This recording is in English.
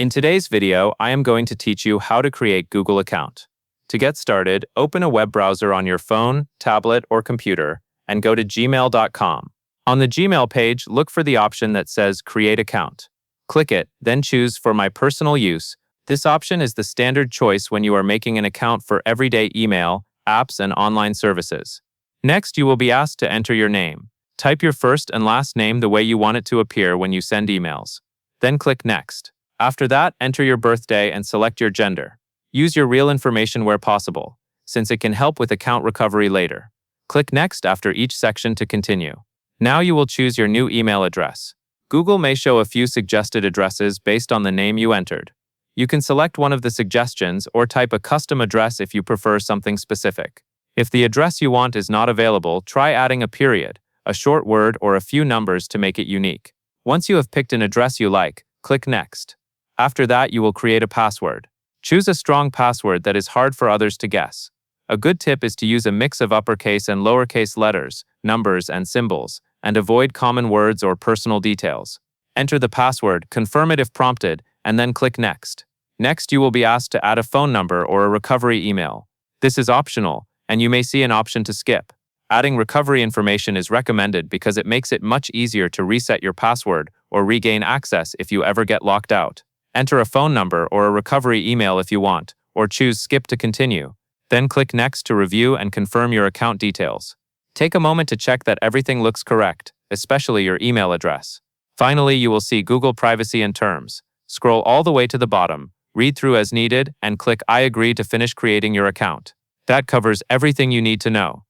In today's video, I am going to teach you how to create Google account. To get started, open a web browser on your phone, tablet, or computer and go to gmail.com. On the Gmail page, look for the option that says Create Account. Click it, then choose For My Personal Use. This option is the standard choice when you are making an account for everyday email, apps, and online services. Next, you will be asked to enter your name. Type your first and last name the way you want it to appear when you send emails. Then click Next. After that, enter your birthday and select your gender. Use your real information where possible, since it can help with account recovery later. Click Next after each section to continue. Now you will choose your new email address. Google may show a few suggested addresses based on the name you entered. You can select one of the suggestions or type a custom address if you prefer something specific. If the address you want is not available, try adding a period, a short word, or a few numbers to make it unique. Once you have picked an address you like, click Next. After that, you will create a password. Choose a strong password that is hard for others to guess. A good tip is to use a mix of uppercase and lowercase letters, numbers, and symbols, and avoid common words or personal details. Enter the password, confirm it if prompted, and then click Next. Next, you will be asked to add a phone number or a recovery email. This is optional, and you may see an option to skip. Adding recovery information is recommended because it makes it much easier to reset your password or regain access if you ever get locked out. Enter a phone number or a recovery email if you want, or choose Skip to continue. Then click Next to review and confirm your account details. Take a moment to check that everything looks correct, especially your email address. Finally, you will see Google Privacy and Terms. Scroll all the way to the bottom, read through as needed, and click I agree to finish creating your account. That covers everything you need to know.